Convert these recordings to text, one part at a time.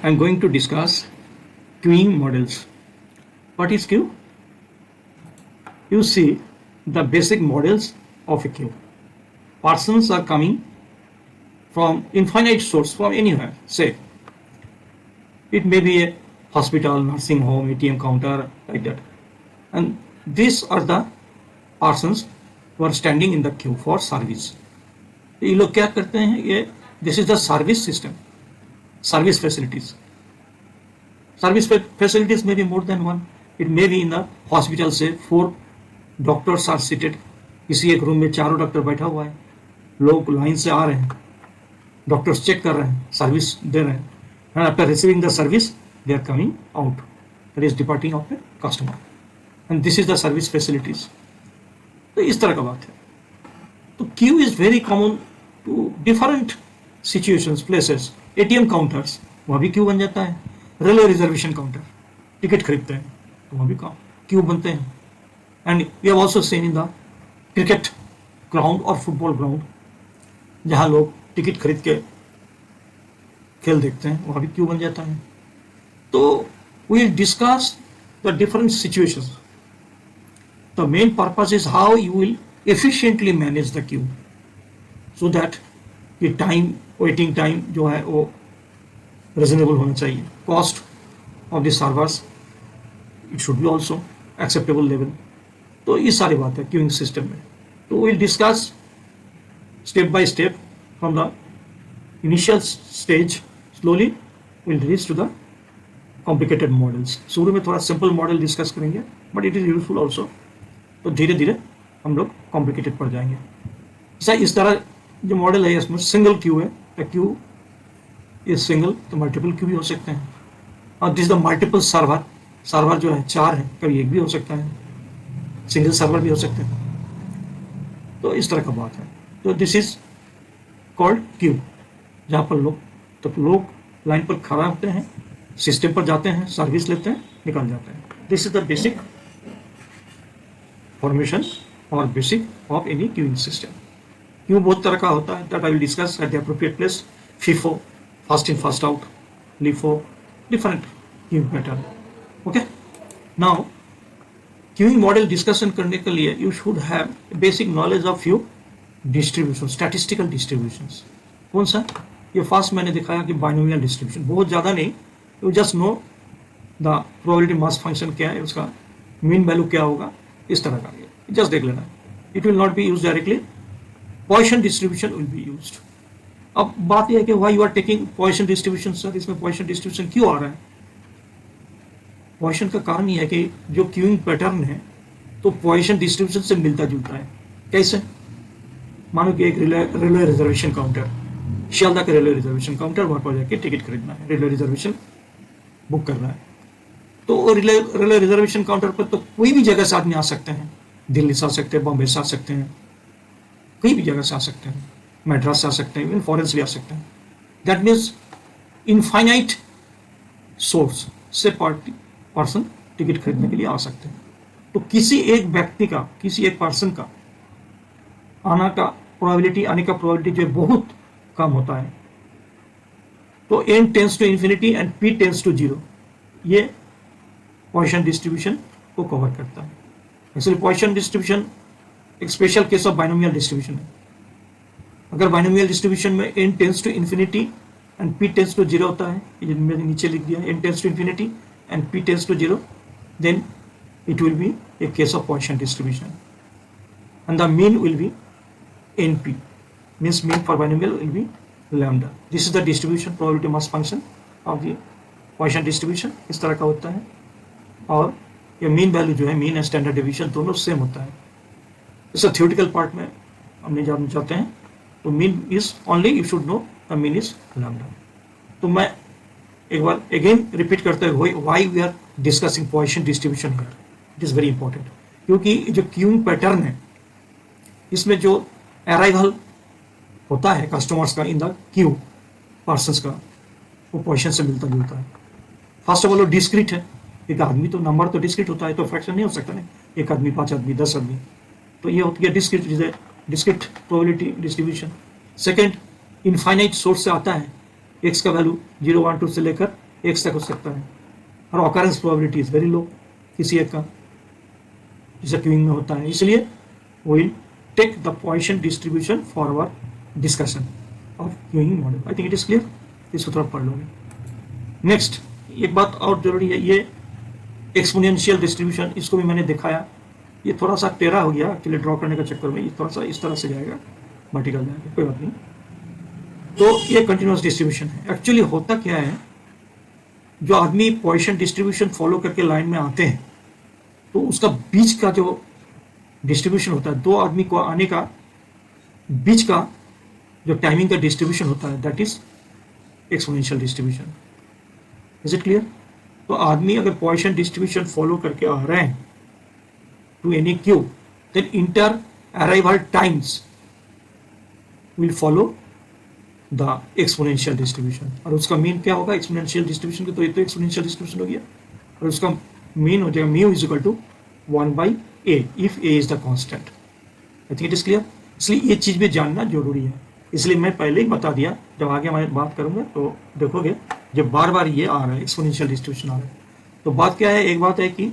I'm going to discuss queuing models. What is queue? You see the basic models of a queue. Persons are coming from infinite source from anywhere. Say, it may be a hospital, nursing home, ATM counter, like that. And these are the persons who are standing in the queue for service. ये लोग क्या करते हैं? ये this is the service system, service facilities. Service facilities may be more than one. It may be in the hospital से 4 doctors are seated. किसी एक room में 4 डॉक्टर बैठा हुआ है, लोग लाइन से आ रहे हैं, डॉक्टर्स चेक कर रहे हैं, सर्विस दे रहे हैं, and after receiving the service they are coming out, that is departing of the customer, and this is the service facilities. तो इस तरह का बात है. तो queue is very common to different situations, places. ATM counters, वहाँ भी queue बन जाता है. रेलवे रिजर्वेशन काउंटर, टिकट खरीदते हैं तो वहाँ भी क्यू बनते हैं. And we have also seen in the cricket ground और फुटबॉल ग्राउंड, जहाँ लोग टिकट खरीद के खेल देखते हैं, वहाँ भी क्यू बन जाता है. तो we discuss the different situations. The main purpose is how you will efficiently manage the queue, so that ये टाइम, वेटिंग टाइम जो है वो रिजनेबल होना चाहिए. Cost of the servers it should be also acceptable level. तो ये सारी बात है क्यूइंग सिस्टम में. तो will discuss step by step from the initial stage, slowly will reach to the complicated models. शुरू में थोड़ा सिंपल मॉडल डिस्कस करेंगे, but it is useful also. तो धीरे धीरे हम लोग कॉम्प्लिकेटेड पड़ जाएंगे. इस तरह जो मॉडल है इसमें सिंगल क्यू है. क्यू इज सिंगल, तो मल्टीपल क्यू भी हो सकते हैं. और this the multiple server, server जो है 4 है, कभी एक भी हो सकता है, सिंगल सर्वर भी हो सकते हैं. तो इस तरह का बात है. तो दिस इज कॉल्ड क्यू, जहाँ पर लोग लाइन पर खड़ा होते हैं, सिस्टम पर जाते हैं, सर्विस लेते हैं, निकल जाते हैं. This is the basic formation और basic of any queuing system. Queue बहुत तरह का होता है, that I will discuss at the appropriate place. FIFO, fast in fast out, LIFO, different queuing pattern. Okay. Now queuing model discussion करने के लिए you should have basic knowledge of few distributions, statistical distributions. कौन सा? ये fast मैंने दिखाया कि binomial distribution, बहुत ज़्यादा नहीं. You just know the probability mass function क्या है, उसका मीन वैल्यू क्या होगा, इस तरह का. जस्ट देख लेना. It will not be used directly. Poisson distribution will be used. अब बात यह है कि why you are taking Poisson distribution. Sir इसमें पॉइसन डिस्ट्रीब्यूशन क्यों आ रहा है? पॉइसन का कारण यह है कि जो क्यूइंग पैटर्न है तो पॉइसन डिस्ट्रीब्यूशन से मिलता जुलता है. कैसे? मानो कि एक रेलवे रिजर्वेशन काउंटर, शियालदा का रेलवे रिजर्वेशन काउंटर, वहां पर जाके टिकट खरीदना है, रेलवे रिजर्वेशन बुक करना है. तो रेलवे रिजर्वेशन काउंटर पर तो कोई भी जगह से आदमी आ सकते हैं. दिल्ली से आ सकते हैं, बॉम्बे से आ सकते हैं, कहीं भी जगह से आ सकते हैं, मैड्रास से आ सकते हैं, इवन फॉरेन से भी आ सकते हैं. दैट मीन्स इनफाइनाइट सोर्स से पर्सन टिकट खरीदने के लिए आ सकते हैं. तो किसी एक व्यक्ति का, किसी एक पर्सन का आने का प्रोबेबिलिटी जो है बहुत कम होता है. तो n tends to infinity and p tends to 0, ये पॉइसन डिस्ट्रीब्यूशन को कवर करता है. एक्चुअली पॉइसन डिस्ट्रीब्यूशन एक special case of binomial distribution है. अगर बाइनोमियल डिस्ट्रीब्यूशन में n tends to infinity and p tends to 0 होता है, ये मैंने नीचे लिख दिया, n tends to infinity and p tends to 0, then it will be a case of Poisson distribution, and the mean will be np, means mean for binomial will be lambda. This is the distribution probability mass function of the Poisson distribution. इस तरह का होता है. और ये mean value जो है, mean and standard deviation दोनों सेम होता है. इसे थ्योरेटिकल पार्ट में हम नहीं जानना चाहते हैं. तो mean is only you should know the mean is lambda. तो मैं एक बार अगेन रिपीट करते हुए, why we are discussing Poisson distribution here, it is very important. क्योंकि जो क्यूइंग पैटर्न है, इसमें जो अराइवल होता है कस्टमर्स का इन द क्यू, पर्सन्स का, वो पॉइसन से मिलता जुलता है. फर्स्ट ऑफ ऑल डिस्क्रीट है. एक आदमी तो नंबर तो डिस्क्रीट होता है, तो फ्रैक्शन नहीं हो सकता ना. एक आदमी, 5 आदमी, 10 आदमी, तो ये होती है discrete probability distribution. Second, infinite source से आता है. एक्स का वैल्यू 0, 1, 2 से लेकर x तक हो सकता है, और occurrence probability is very low किसी एक का, जैसे क्यूइंग में होता है। इसलिए we'll take the Poisson distribution for our discussion of queuing model. I think it is clear. इसको थोड़ा पढ़ लोगे। नेक्स्ट एक बात और जरूरी है, ये एक्सपोनेंशियल डिस्ट्रीब्यूशन, इसको भी मैंने दिखाया। ये थोड़ा सा टेढ़ा हो गया एक्चुअली ड्रॉ करने का चक्कर में, ये थोड़ा सा इस तरह से जाएगा, वर्टिकल जाएगा, कोई बात नहीं। तो ये कंटिन्यूअस डिस्ट्रीब्यूशन है। एक्चुअली होता क्या है, जो आदमी पॉइसन डिस्ट्रीब्यूशन फॉलो करके लाइन में आते हैं तो उसका बीच का जो डिस्ट्रीब्यूशन होता है, दो आदमी को आने का बीच का जो टाइमिंग का डिस्ट्रीब्यूशन होता है, that is exponential distribution. Is it clear? तो आदमी अगर पॉइसन डिस्ट्रीब्यूशन फॉलो करके आ रहे हैं to any queue, then inter arrival times will follow the exponential distribution. और उसका मीन क्या होगा एक्सपोनेंशियल डिस्ट्रीब्यूशन का? तो ये तो एक्सपोनेंशियल डिस्ट्रीब्यूशन हो गया, और उसका मीन हो जाएगा mu is equal to 1/a if a is the constant. I think it is clear. इसलिए ये चीज भी जानना जरूरी है, इसलिए मैं पहले ही बता दिया। जब आगे मैं बात करूंगा तो देखोगे जब बार बार ये आ रहा है एक्सपोनेंशियल डिस्ट्रीब्यूशन आ रहा है, तो बात क्या है, एक बात है कि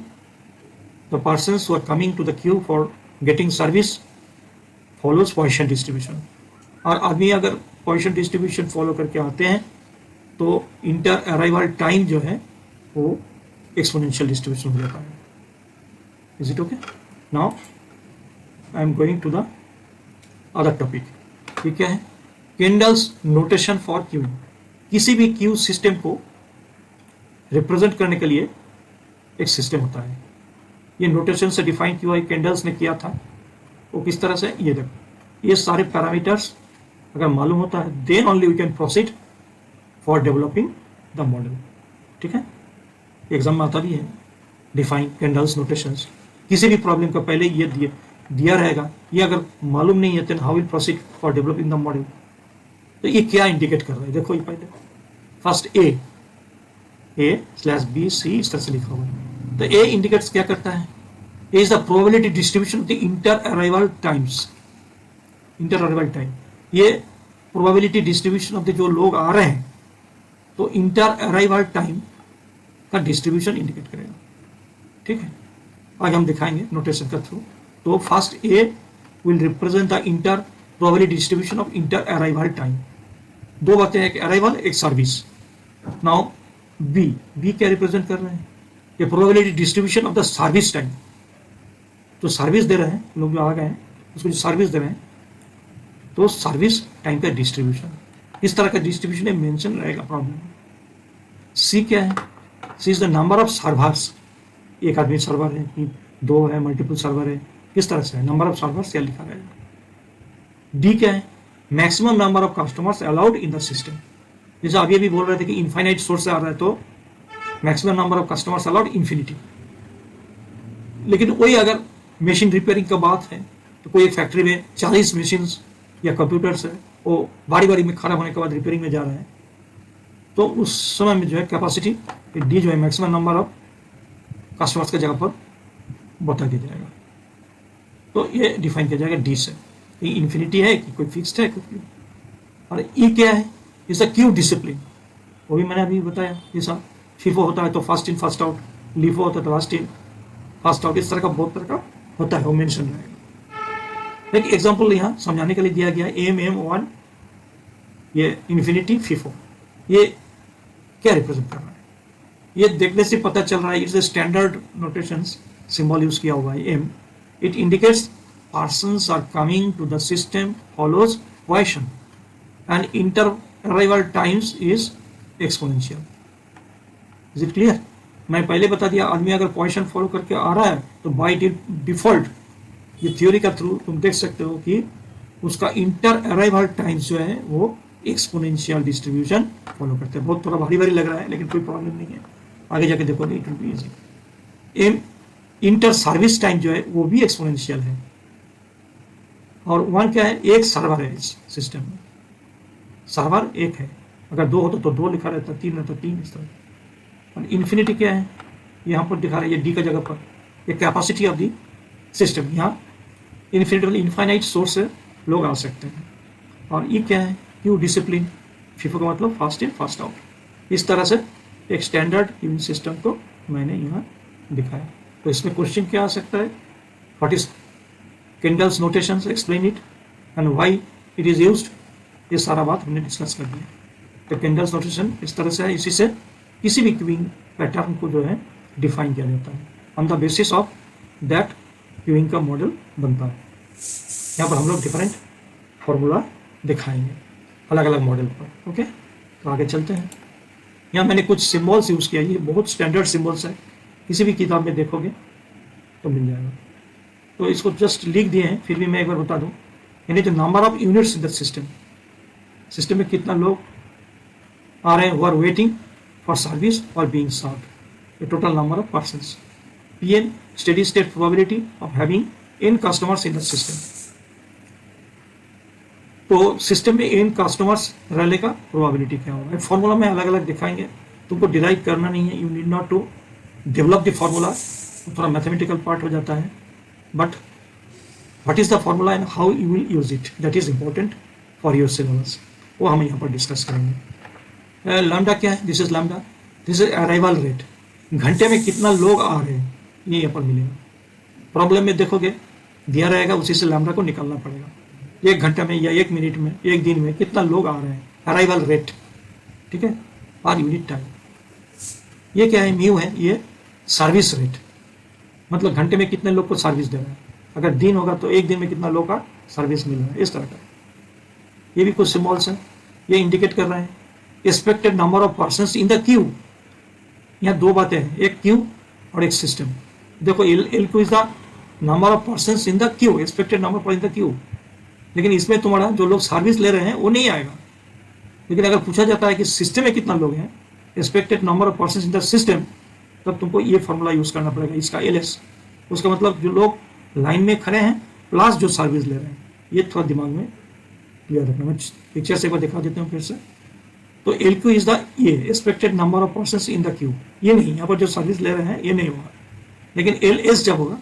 the persons who are coming to the queue for getting service follows Poisson distribution. और आदमी अगर पॉइसन डिस्ट्रीब्यूशन फॉलो करके आते हैं तो इंटर अराइवल टाइम जो है वो एक्सपोनेंशियल डिस्ट्रीब्यूशन हो जाता है। Is it okay? Now I am going to the other topic. ये क्या है? Kendall's notation for queuing. किसी भी क्यू सिस्टम को रिप्रेजेंट करने के लिए एक सिस्टम होता है। ये नोटेशन से डिफाइन क्यों है, कैंडल्स ने किया था। वो किस तरह से, ये देखो, ये सारे पैरामीटर्स अगर मालूम होता है then only we can proceed for developing the model. ठीक है, एग्जाम में आता भी है डिफाइन कैंडल्स नोटेशंस। किसी भी प्रॉब्लम का पहले ये दिया रहेगा, ये अगर मालूम नहीं है तो how will proceed for developing the model. तो ये क्या इंडिकेट कर रहा है, देखो ये पहले फर्स्ट A/B/C इस तरह से लिखा हुआ है। तो A इंडिकेट्स क्या करता है, A is the probability distribution of the inter arrival times. Inter arrival time, ये प्रोबेबिलिटी डिस्ट्रीब्यूशन ऑफ द जो लोग आ रहे हैं, तो इंटर अराइवल टाइम का डिस्ट्रीब्यूशन इंडिकेट करेगा। ठीक है, आगे हम दिखाएंगे नोटेशन का थ्रू। तो first A will represent the inter probability distribution of inter arrival time. दो बातें हैं, एक अराइवल एक सर्विस। नाउ बी क्या रिप्रेजेंट कर रहे हैं, ये probability distribution of the service time. तो सर्विस दे रहे हैं लोग जो आ गए हैं, उसको जो सर्विस दे रहे हैं, तो सर्विस टाइम का डिस्ट्रीब्यूशन, इस तरह का डिस्ट्रीब्यूशन मेंशन रहेगा प्रॉब्लम। सी क्या है, C is the number of servers. एक आदमी सर्वर है कि दो है, मल्टीपल सर्वर है, किस तरह से है, नंबर ऑफ सर्वर्स क्या लिखा गया है। डी क्या है, maximum number of customers allowed in the system. जैसे अभी अभी बोल रहे थे कि इनफाइनाइट सोर्स से आ रहा है तो maximum number of customers allowed infinity. लेकिन वही अगर मशीन रिपेयरिंग का बात है तो कोई एक फैक्ट्री में 40 मशीन या कंप्यूटर्स है, वो बारी बारी में खराब होने के बाद रिपेयरिंग में जा रहा है, तो उस समय में जो है कैपेसिटी डी जो है मैक्सिमम नंबर ऑफ कस्टमर्स की जगह पर बता दिया जाएगा। तो ये डिफाइन किया जाएगा डी से, ये इन्फिनिटी है कि कोई फिक्स्ड है कुछ। और ई क्या है, इज अ क्यू डिसिप्लिन। वो भी मैंने अभी बताया, जैसा फीफो होता है तो first in first out, LIFO होता है तो लास्ट इन फर्स्ट आउट, इस तरह का बहुत तरह का होता है, वो मेंशन रहेगा। एक एग्जांपल यहाँ समझाने के लिए दिया गया, M1 ये इन्फिनिटी फीफो, ये क्या रिप्रेजेंट कर रहा है, ये देखने से पता चल रहा है। It's standard notations symbol use किया हुआ है M. It indicates persons are coming to the system follows Poisson and inter arrival times is exponential. Is it clear? मैं पहले बता दिया, आदमी अगर पॉइसन फॉलो करके आ रहा है तो बाय डिफॉल्ट ये थ्योरी का थ्रू तुम देख सकते हो कि उसका इंटर अराइवल टाइम्स जो है वो एक्सपोनेंशियल डिस्ट्रीब्यूशन फॉलो करते हैं। बहुत थोड़ा भारी भारी लग रहा है लेकिन कोई प्रॉब्लम नहीं है, आगे जाके देखो it will be easy. M inter service time जो है वो भी एक्सपोनेंशियल है। और वन क्या है, एक सर्वर है इस सिस्टम में, सर्वर एक है, अगर दो होता तो दो लिखा रहता, तीन रहता तीन, इस तरह। और इन्फिनिटी क्या है, यहाँ पर दिखा रहा है ये डी का जगह पर, ये कैपेसिटी ऑफ दी सिस्टम, यहाँ इन्फिनिटी इनफाइनाइट सोर्स से लोग आ सकते हैं। और ये क्या है, क्यू डिसिप्लिन, फीफो का मतलब फास्ट इन फास्ट आउट। इस तरह से एक स्टैंडर्ड क्यूइंग सिस्टम को मैंने यहाँ दिखाया। तो इसमें क्वेश्चन क्या आ सकता है, what is candles notation, explain it and why it is used, ये सारा बात हमने डिस्कस कर दिया। तो केंडल्स नोटेशन इस तरह से है, इसी से किसी भी क्यूइंग पैटर्न को जो है डिफाइन किया जाता है, on the basis of that queuing का मॉडल बनता है। यहाँ पर हम लोग डिफरेंट फॉर्मूला दिखाएंगे अलग अलग मॉडल पर। ओके, तो आगे चलते हैं। यहाँ मैंने कुछ सिम्बॉल्स यूज़ किया, ये बहुत स्टैंडर्ड सिम्बॉल्स है, किसी भी किताब में देखोगे तो मिल जाएगा। तो इसको जस्ट लिख दिए हैं, फिर भी मैं एक बार बता दूँ, यानी the number of units in the system, system में कितना लोग आ रहे हैं who are waiting for service और being served, the total number of persons. PN steady state probability of having n customers in the system. तो system में n customers रहने का प्रोबेबिलिटी क्या होगा, फॉर्मूला में अलग अलग दिखाएंगे, तुमको डिराइव करना नहीं है, you need not to develop the formula, थोड़ा मैथमेटिकल पार्ट हो जाता है, but what is the formula and how you will use it, that is important for your syllabus, वो हम यहाँ पर डिस्कस करेंगे। लैम्डा क्या है, this is lambda, this is arrival rate, घंटे में कितना लोग आ रहे हैं ये यहाँ पर मिलेगा। प्रॉब्लम में देखोगे दिया रहेगा, उसी से लैम्डा को निकालना पड़ेगा, एक घंटे में या एक मिनट में, एक दिन में कितना लोग आ रहे हैं, अराइवल रेट, ठीक है, पर यूनिट टाइम। ये क्या है, म्यू है, ये सर्विस रेट, मतलब घंटे में कितने लोग को सर्विस दे रहा है, अगर दिन होगा तो एक दिन में कितना लोग का सर्विस मिल रहा है, इस तरह का। ये भी कुछ सिम्बॉल्स हैं, ये इंडिकेट कर रहे हैं expected number of persons in the Q. यहाँ दो बातें हैं, एक क्यू और एक सिस्टम। देखो L Q is the number of persons in the Q, expected number पर इन द क्यू, लेकिन इसमें तुम्हारा जो लोग सर्विस ले रहे हैं वो नहीं आएगा। लेकिन अगर पूछा जाता है कि सिस्टम में कितना लोग हैं, expected number of persons in the system, तब तुमको ये फॉर्मूला यूज करना पड़ेगा, इसका एलएस, उसका मतलब जो लोग लाइन में खड़े हैं प्लस जो सर्विस ले रहे हैं, ये थोड़ा दिमाग में क्लियर रखना। मैं पिक्चर से एक बार दिखा देता हूँ फिर से। तो एल क्यू इज द ये expected number of persons in the Q, ये नहीं, यहाँ पर जो सर्विस ले रहे हैं ये नहीं होगा, लेकिन एल एस जब होगा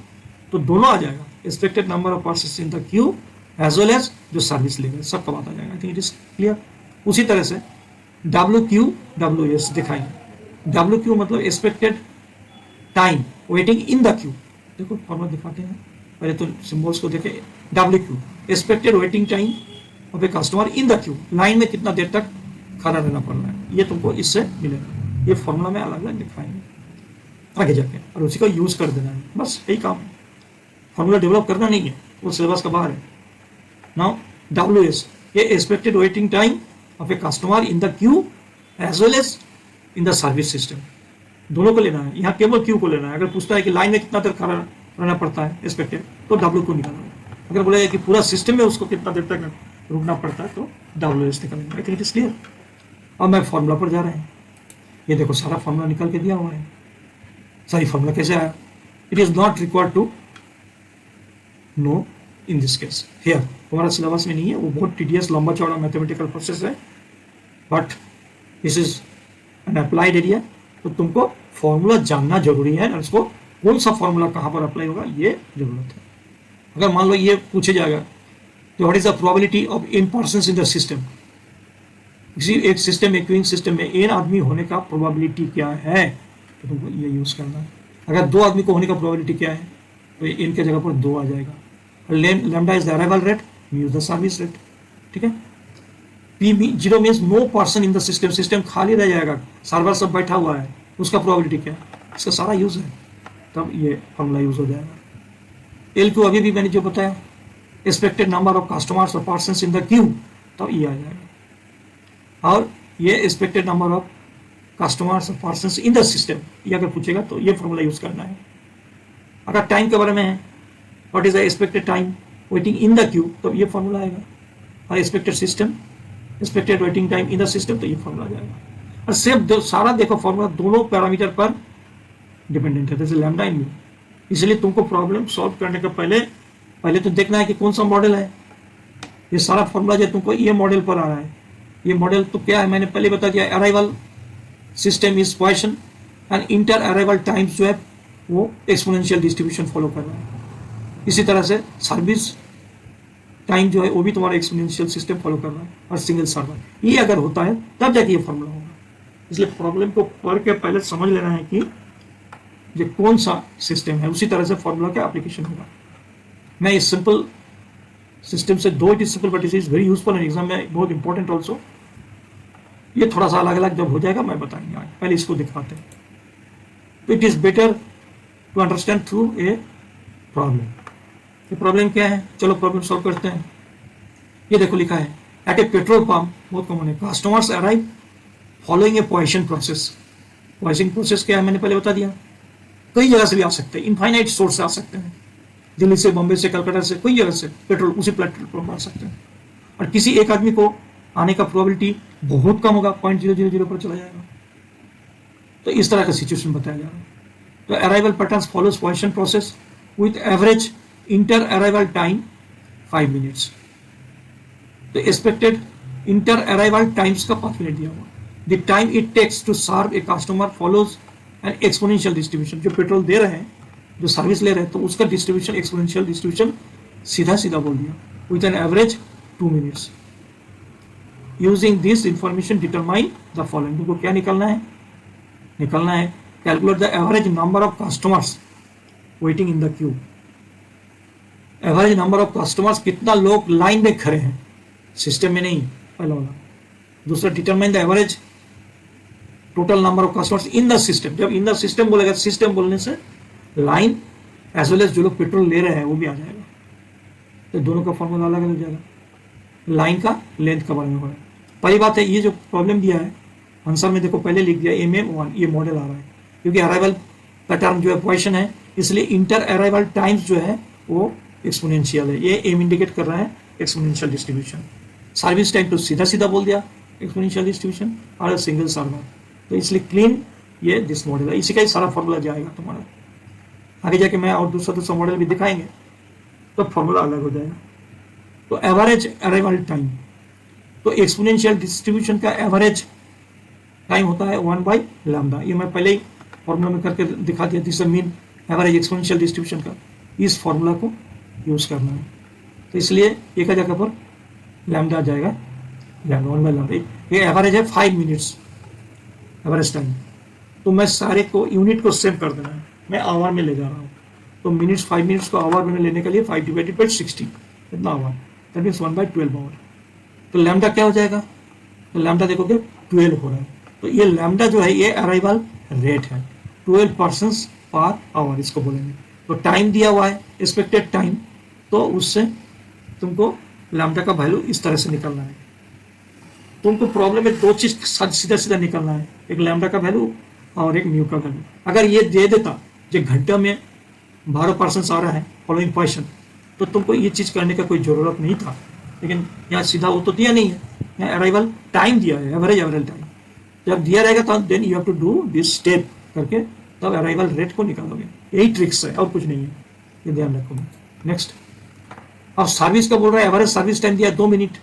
तो दोनों आ जाएगा, expected number of persons in the queue as well as जो सर्विस ले रहे हैं, सबका बात आ जाएगा। I think it is clear. उसी तरह से डब्ल्यू क्यू डब्ल्यू एस दिखाएंगे। डब्ल्यू क्यू मतलब expected time waiting in the queue, देखो फॉर्मूला दिखाते हैं, पहले तो सिंबल्स को देखें। W Q expected waiting time of a customer in the queue, line में कितना देर तक खड़ा रहना पड़ रहा है, ये तुमको इससे मिलेगा। ये फॉर्मूला में अलग अलग दिखाएंगे आगे जाके, और उसी को यूज कर देना है, बस यही काम है। फॉर्मूला डेवलप करना नहीं है, वो सिलेबस का बाहर है। नाउ डब्ल्यू एस, ये expected waiting time of a customer in the queue as well as in the service system, दोनों को लेना है। यहाँ केवल क्यू को लेना है। अगर पूछता है कि लाइन में कितना देर खड़ा रहना पड़ता है एक्सपेक्टेड, तो डब्ल्यू को निकालना है। अगर बोलेगा कि पूरा सिस्टम में उसको कितना देर तक रुकना पड़ता है, तो डब्ल्यू एस निकालेंगे। आई थिंक इट इज क्लियर। अब मैं फॉर्मूला पर जा रहे हैं, ये देखो सारा फॉर्मूला निकाल के दिया हुआ है। सही फॉर्मूला कैसे आया, it is not required to know in this case here, हमारा सिलेबस में नहीं है, वो बहुत टीडियस लंबा चौड़ा मैथमेटिकल प्रोसेस है, but this is an applied area, तो तुमको फॉर्मूला जानना जरूरी है, और उसको कौन सा फॉर्मूला कहाँ पर अप्लाई होगा ये जरूरत है। अगर मान लो ये पूछे जाएगा तो what is the probability of in persons in the system, किसी एक सिस्टम में, क्यूइंग सिस्टम में एन आदमी होने का प्रोबेबिलिटी क्या है, तो तुमको ये यूज करना है। अगर दो आदमी को होने का प्रोबेबिलिटी क्या है, तो इन के जगह पर 2 आ जाएगा। Lambda is the arrival rate, use the service rate, ठीक है। P zero means no person in the system, system खाली रह जाएगा, सर्वर सब बैठा हुआ है, उसका प्रोबेबिलिटी क्या है, इसका सारा यूज है, तब ये फॉर्मूला यूज हो जाएगा। एल क्यू अभी भी मैंने जो बताया, एक्सपेक्टेड नंबर ऑफ कस्टमर्स और पर्सन्स इन द क्यू, तब ये आ जाएगा। और ये एक्सपेक्टेड नंबर ऑफ कस्टमर्स और पर्सन्स इन द सिस्टम, ये अगर पूछेगा तो ये फॉर्मूला यूज करना है। अगर टाइम के बारे में है, what is the expected time waiting in the Q, तो ये फॉर्मूला आएगा। और expected system, expected waiting time in the system, तो ये फॉर्मूला आ जाएगा। और सेम सारा देखो फॉर्मूला दोनों पैरामीटर पर डिपेंडेंट है, जैसे लैम्डा इन म्यू। इसलिए तुमको प्रॉब्लम सॉल्व करने के पहले तो देखना है कि कौन सा मॉडल है। ये सारा फॉर्मूला जो तुमको ये मॉडल पर आ रहा है, ये मॉडल तो क्या है मैंने पहले बता दिया, arrival system is question and inter arrival times जो है वो एक्सपोनेंशियल डिस्ट्रीब्यूशन फॉलो कर रहा है। इसी तरह से सर्विस टाइम जो है वो भी तुम्हारा एक्सपोनेंशियल सिस्टम फॉलो कर रहा है, और सिंगल सर्वर, ये अगर होता है तब जाके ये फॉर्मूला होगा। इसलिए प्रॉब्लम को पढ़ के पहले समझ लेना है कि ये कौन सा सिस्टम है, उसी तरह से फॉर्मूला का एप्लीकेशन होगा। मैं इस सिंपल सिस्टम से दो, it is simple but it is very useful and exam में बहुत इंपॉर्टेंट ऑल्सो। ये थोड़ा सा अलग अलग जब हो जाएगा मैं बताएंगे आज, पहले इसको दिखाते हैं। तो it is better to understand through a problem. ये प्रॉब्लम क्या है, चलो प्रॉब्लम सॉल्व करते हैं। ये देखो लिखा है एट ए पेट्रोल पंप, बहुत कॉमन है, कस्टमर्स अराइव फॉलोइंग ए पॉइशन प्रोसेस। पॉइसिंग प्रोसेस क्या है मैंने पहले बता दिया। कई जगह से भी आ सकते हैं, इनफाइनाइट सोर्स से आ सकते हैं, दिल्ली से, बॉम्बे से, कलकत्ता से, कोई जगह से पेट्रोल उसी प्लेटफॉर्म पर आ सकते हैं। और किसी एक आदमी को आने का प्रोबेबिलिटी बहुत कम होगा, 0.000 पर चला जाएगा। तो इस तरह का सिचुएशन बताया जा रहा है। तो arrival patterns follows Poisson process with average inter arrival time 5 minutes. तो एक्सपेक्टेड इंटर अराइवल टाइम्स का 5 मिनट दिया हुआ। The time it takes to serve a customer follows an exponential distribution. जो पेट्रोल दे रहे हैं, जो सर्विस ले रहे हैं, तो उसका डिस्ट्रीब्यूशन एक्सपोनेंशियल डिस्ट्रीब्यूशन सीधा सीधा बोल दिया, with an average 2 minutes. Using this information determine the following. तुमको क्या निकलना है, calculate the average number of customers waiting in the Q. Average number of customers, कितना लोग लाइन में खड़े हैं, सिस्टम में नहीं, पहला वाला। दूसरा, determine the average total number of customers in the system. जब इन द सिस्टम बोलेगा, सिस्टम बोलने से लाइन एज वेल एज जो लोग पेट्रोल ले रहे हैं वो भी आ जाएगा। तो दोनों का फॉर्मूला अलग अलग जाएगा, लाइन का लेंथ का बारे में होगा। पहली बात है, ये जो प्रॉब्लम दिया है आंसर में देखो पहले लिख दिया MM1, ये मॉडल आ रहा है क्योंकि अराइवल पैटर्न जो है पॉइशन है, इसलिए इंटर अराइवल टाइम्स जो है वो एक्सपोनेंशियल है। ये एम इंडिकेट कर रहा है एक्सपोनेंशियल डिस्ट्रीब्यूशन। सर्विस टाइम तो सीधा सीधा बोल दिया एक्सपोनेंशियल डिस्ट्रीब्यूशन, और सिंगल सर्वर, तो इसलिए क्लीन ये दिस मॉडल है। इसी का ही सारा फॉर्मूला जाएगा तुम्हारा। आगे जाके मैं और दूसरा मॉडल भी दिखाएंगे तो फॉर्मूला अलग हो जाएगा। तो एवरेज अराइवल टाइम, तो एक्सपोनेंशियल डिस्ट्रीब्यूशन का एवरेज टाइम होता है 1/λ। ये मैं पहले ही फॉर्मूला में करके दिखा दिया, this mean average exponential distribution का। इस फॉर्मूला को यूज करना है, तो इसलिए एक जगह पर लैम्डा आ जाएगा, लैम्डा 1/λ। ये एवरेज है 5 मिनट्स एवरेज टाइम। तो मैं सारे को यूनिट को सेव कर देना है, मैं आवर में ले जा रहा हूँ। तो मिनट्स, 5 मिनट्स को आवर में लेने के लिए 5 डिवाइडेड बाई 60 कितना आवर, दैट मीन्स 1/12 आवर। तो लैम्डा क्या हो जाएगा, तो लैम्डा देखोगे 12 हो रहा है। तो ये लैम्डा जो है ये अराइवल रेट है, 12 पर्सन्स पर आवर इसको बोलेंगे। तो टाइम दिया हुआ है एक्सपेक्टेड टाइम, तो उससे तुमको लैम्डा का वैल्यू इस तरह से निकलना है। तुमको प्रॉब्लम में दो चीज सीधा सीधा निकलना है, एक लैम्डा का वैल्यू और एक म्यू का वैल्यू। अगर ये दे देता जो घंटे में 12 पर्सन्स आ रहा है फॉलोइंग क्वेश्चन, तो तुमको ये चीज करने का कोई जरूरत नहीं था, लेकिन यहाँ सीधा वो तो दिया नहीं है, यहाँ अराइवल टाइम दिया है, एवरेज टाइम। जब दिया रहेगा तो then you have to do this step करके तब अराइवल रेट को निकालोगे। यही ट्रिक्स है और कुछ नहीं है, ये ध्यान रखो। नेक्स्ट, अब सर्विस का बोल रहा है, एवरेज सर्विस टाइम दिया है 2 मिनट,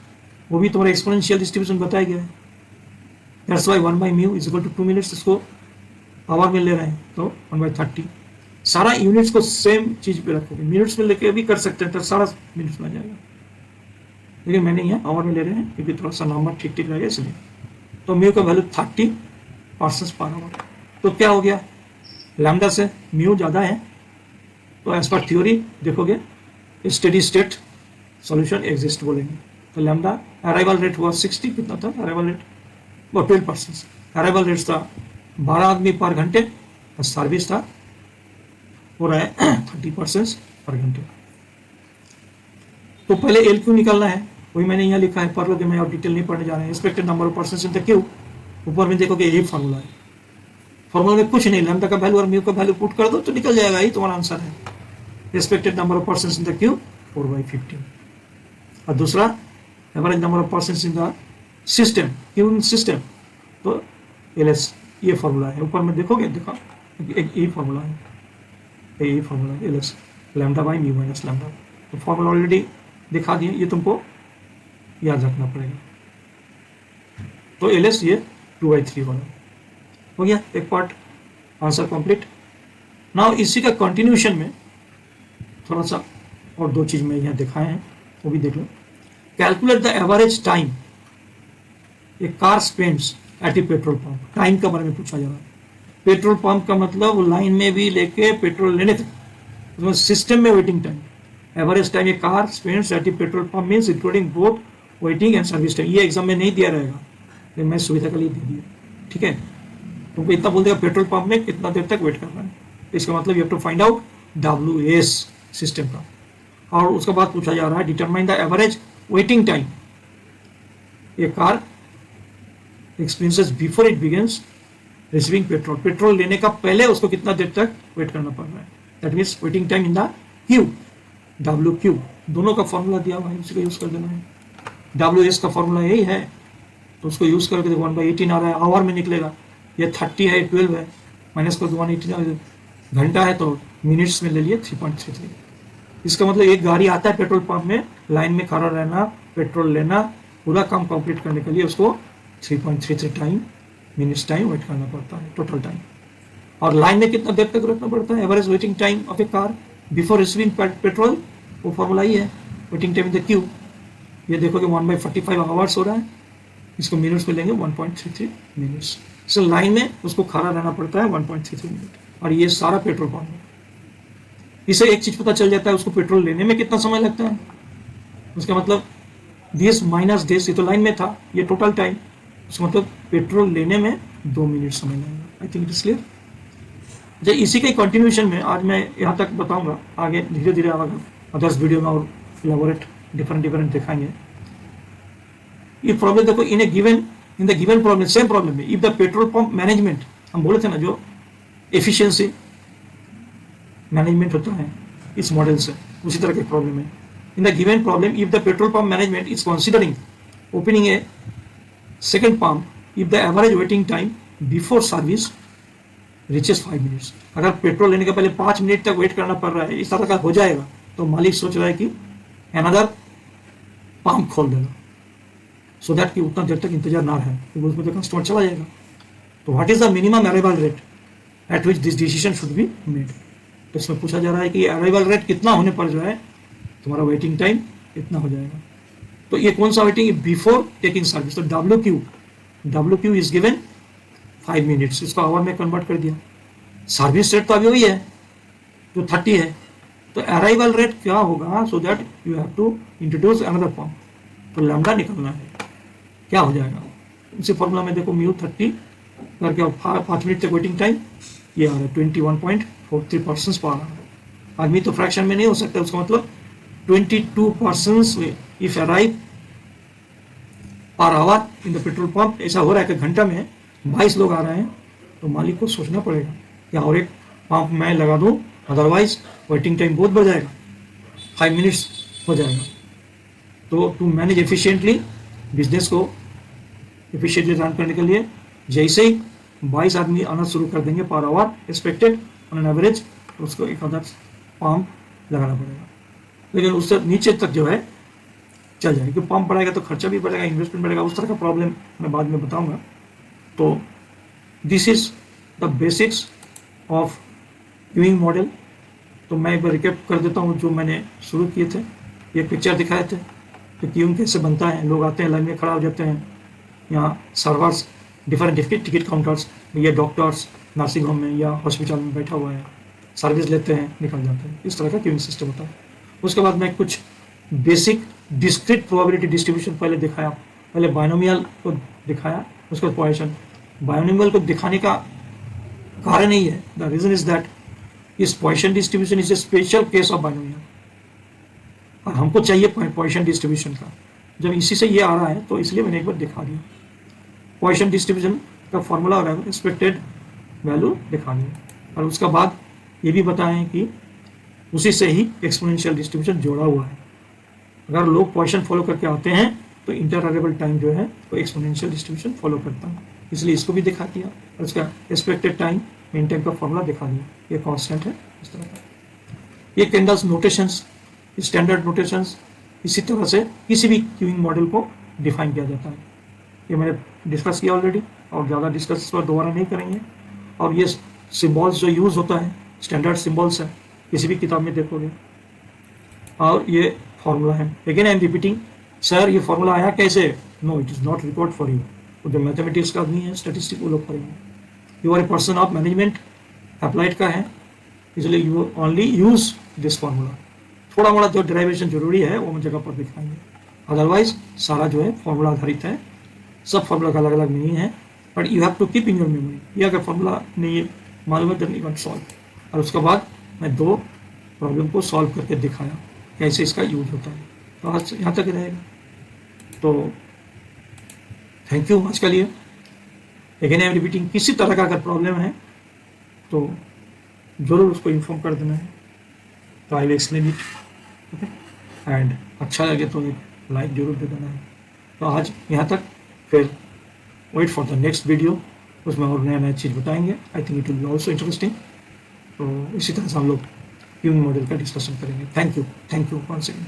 वो भी तुम्हारा एक्सपोनेंशियल डिस्ट्रीब्यूशन बताया गया है। That's why 1/μ is equal to 2 minutes. इसको आवर में ले रहे हैं तो 1/30। सारा यूनिट्स को सेम चीज पे रखोगे, मिनट्स में लेके भी कर सकते हैं तो सारा मिनट्स में आ जाएगा, लेकिन मैंने यहाँ आवर में ले रहे हैं क्योंकि थोड़ा सा नंबर ठीक ठीक रहेगा इसलिए। तो म्यू का वैल्यू 30 पर्सन्स पर आवर। तो क्या हो गया, लैम्डा से म्यू ज़्यादा है, तो एज पर थ्योरी देखोगे स्टेडी स्टेट सॉल्यूशन एग्जिस्ट बोलेंगे। तो लैम्डा अराइवल रेट हुआ 60, कितना था अराइवल रेट, वो 12 पर्सन्स। अराइवल रेट था 12 आदमी पर घंटे, और सर्विस था हो रहा है 30 पर्सन्स पर घंटे। तो पहले एल क्यू निकालना है, वही मैंने यहाँ लिखा है, पढ़ लोगे, मैं और डिटेल नहीं पढ़ने जा रहे हैं। Expected number of persons in the Q, ऊपर में देखोगे यही फॉर्मूला है। फॉर्मूला में कुछ नहीं, लैम्डा का वैल्यू और म्यू का वैल्यू पुट कर दो तो निकल जाएगा, यही तुम्हारा आंसर है। Expected number of persons in the Q 4/15, और दूसरा average number of persons in the system, Q system, तो LS, ये फॉर्मूला है। ऊपर में देखोगे, देखो एक यही फॉर्मूला है, यही फॉर्मूला है LS, lambda by mu minus lambda. तो फॉर्मूला ऑलरेडी दिखा दिए, ये तुमको याद रखना पड़ेगा। तो LS ये 2/3 हो गया, एक पार्ट आंसर कंप्लीट। नाउ इसी का कंटिन्यूशन में थोड़ा सा और 2 चीज में यहाँ दिखाए हैं, वो भी देख लो। Calculate the average time a car spends at the petrol pump. Time के बारे में पूछा जा रहा है। पेट्रोल पंप का मतलब लाइन में भी लेके पेट्रोल लेने तक, मतलब सिस्टम में waiting time. Average time a car spends at the petrol pump means including both waiting and service time. ये एग्जाम में नहीं दिया रहेगा, लेकिन मैं सुविधा के लिए दे दिया, ठीक है। तुमको इतना बोल देगा पेट्रोल पंप में कितना देर तक वेट करना है, इसका मतलब you have to find out WS system का। और उसके बाद पूछा जा रहा है determine the average waiting time a car experiences before it begins receiving petrol. Petrol लेने का पहले उसको कितना देर तक वेट करना पड़ रहा है, that means waiting time in the Q, WQ। दोनों का फॉर्मूला दिया हुआ है, उसी का यूज कर देना है। WS का फॉर्मूला यही है, तो उसको यूज करके देखो 1/18 आ रहा है, आवर में निकलेगा। ये 30 है, 12 है, माइनस कर 180 घंटा है तो मिनट्स में ले लिए 3.33। इसका मतलब एक गाड़ी आता है पेट्रोल पंप में, लाइन में खड़ा रहना, पेट्रोल लेना, पूरा काम कंप्लीट करने के लिए उसको 3.33 टाइम मिनट्स टाइम वेट करना पड़ता है, टोटल टाइम। और लाइन में कितना देर तक रुकना पड़ता है, average waiting time of A car before receiving petrol, वो फॉर्मूला ही है, waiting time in the Q. ये देखोगे 1/45 आवर्स हो रहा है, इसको मिनट्स में लेंगे 1.33 मिनट्स। सो लाइन में उसको खड़ा रहना पड़ता है 1.33 मिनट, और ये सारा पेट्रोल पंप है। इसे एक चीज पता चल जाता है उसको पेट्रोल लेने में कितना समय लगता है, उसका मतलब दिस माइनस दिस, ये तो लाइन में था, ये टोटल टाइम, उसका मतलब पेट्रोल लेने में 2 मिनट समय लगेगा। आई थिंक इट इज क्लियर। जो इसी के कंटिन्यूएशन में आज मैं यहाँ तक बताऊंगा, आगे धीरे धीरे अदर्स वीडियो में और इलाबोरेट डिफरेंट दिखाएंगे। ये प्रॉब्लम देखो, in the given problem, same problem में if the petrol pump management, हम बोले थे ना जो एफिशिएंसी मैनेजमेंट होता है इस मॉडल से, उसी तरह के प्रॉब्लम है। In the given problem if the petrol pump management is considering opening a second pump if the average waiting time before service reaches 5 minutes. अगर पेट्रोल लेने के पहले 5 मिनट तक वेट करना पड़ रहा है, इस तरह का हो जाएगा, तो मालिक सोच रहा है कि अनदर पंप खोल देगा, सो दैट कि उतना देर तक इंतजार ना रहे, क्योंकि उसमें तो कस्टमर चला जाएगा। तो what is the minimum arrival rate at which this decision should be made. तो इसमें पूछा जा रहा है कि अराइवल रेट कितना होने पर जो है तुम्हारा वेटिंग टाइम इतना हो जाएगा। तो ये कौन सा वेटिंग, बिफोर टेकिंग सर्विस, तो WQ इज गिवन 5 मिनट्स, इसको आवर में कन्वर्ट कर दिया। सर्विस रेट तो अभी वही है जो 30 है, तो अराइवल रेट क्या होगा, so that you have to introduce another pump, तो लैम्डा निकलना है, क्या हो जाएगा उसी फॉर्मूला में देखो, म्यू 30 करके 5 मिनट तक वेटिंग टाइम, ये आ रहा है 21.43% पर आ रहा है। आदमी तो फ्रैक्शन में नहीं हो सकता, उसका मतलब 22% if arrive per hour in the petrol pump. ऐसा हो रहा है कि घंटा में 22 लोग आ रहे हैं, तो मालिक को सोचना पड़ेगा कि और एक पंप मैं लगा दूं, अदरवाइज वेटिंग टाइम बहुत बढ़ जाएगा, 5 मिनट्स हो जाएगा। तो टू मैनेज एफिशिएंटली, बिजनेस को एफिशिएंटली रन करने के लिए जैसे ही 22 आदमी आना शुरू कर देंगे per hour expected on an average, तो उसको एक अदर पंप लगाना पड़ेगा। लेकिन उससे नीचे तक जो है चल जाएगा, क्योंकि पंप बढ़ाएगा तो खर्चा भी बढ़ेगा, इन्वेस्टमेंट बढ़ेगा, उस तरह का प्रॉब्लम मैं बाद में बताऊंगा। तो this is the basics of queuing model. तो मैं एक बार रिकैप कर देता हूँ जो मैंने शुरू किए थे। ये पिक्चर दिखाए थे कि क्यूइंग कैसे बनता है, लोग आते हैं लाइन में खड़ा हो जाते हैं, यहाँ सर्वर्स डिफरेंट टिकट काउंटर्स, ये डॉक्टर्स नर्सिंग होम में या हॉस्पिटल में बैठा हुआ है, सर्विस लेते हैं निकल जाते हैं, इस तरह का क्यूइंग सिस्टम होता है। उसके बाद मैं कुछ बेसिक डिस्क्रीट प्रोबेबिलिटी डिस्ट्रीब्यूशन पहले दिखाया, पहले बायनोमियल को दिखाया, उसके बाद पॉइसन। बायनोमियल को दिखाने का कारण यही है, द रीजन इज दैट इस Poisson distribution is a special case of binomial, और हमको चाहिए पॉइसन डिस्ट्रीब्यूशन का। जब इसी से ये आ रहा है तो इसलिए मैंने एक बार दिखा दिया। पॉइसन डिस्ट्रीब्यूशन का फॉर्मूला और एक्सपेक्टेड वैल्यू दिखा दिया, और उसके बाद ये भी बताएं कि उसी से ही एक्सपोनेंशियल डिस्ट्रीब्यूशन जोड़ा हुआ है। अगर लोग पॉइसन फॉलो करके आते हैं तो इंटरवेरिएबल टाइम जो है वो एक्सपोनेंशियल डिस्ट्रीब्यूशन फॉलो करता है, इसलिए इसको भी दिखा दिया, और उसका एक्सपेक्टेड टाइम मीन टाइम का फॉर्मूला दिखा दिया, ये कांस्टेंट है इस तरह का। ये कैंडल्स नोटेशंस, स्टैंडर्ड नोटेशंस, इसी तरह से किसी भी क्यूइंग मॉडल को डिफाइन किया जाता है। ये मैंने डिस्कस किया ऑलरेडी, और ज़्यादा डिस्कस इस पर दोबारा नहीं करेंगे। और ये सिम्बॉल्स जो यूज़ होता है स्टैंडर्ड सिम्बॉल्स है, किसी भी किताब में देखोगे, और ये फॉर्मूला है। Again I am repeating, sir ये फॉर्मूला आया कैसे? No, it is not record for you, जो मैथमेटिक्स का आदमी है, स्टैटिस्टिक, वो लोग करेंगे। You are a person of management, applied का है, इसलिए you only use this formula. थोड़ा मोड़ा जो डेरिवेशन जरूरी है वो हम जगह पर दिखाएंगे, अदरवाइज सारा जो है फॉर्मूला आधारित है। सब फॉर्मूला का अलग अलग मीनिंग है, but you have to keep in your memory. ये अगर फॉर्मूला नहीं मालूम है देन यू कैन सॉल्व। और उसके बाद मैं 2 प्रॉब्लम को सॉल्व करके दिखाया कैसे इसका यूज होता है। तो आज यहाँ तक रहेगा। तो थैंक यू आज के लिए। अगेन आई एम रिपीटिंग, किसी तरह का अगर प्रॉब्लम है तो जरूर उसको इन्फॉर्म कर देना है, तो I will explain it. Okay, and अच्छा लगे तो एक लाइक जरूर दे देना है। तो आज यहाँ तक, फिर wait for the next video, उसमें और नया नया चीज़ बताएंगे। I think it will be also interesting. तो इसी तरह से हम लोग ट्यूनिंग मॉडल का डिस्कशन करेंगे। Thank you once again.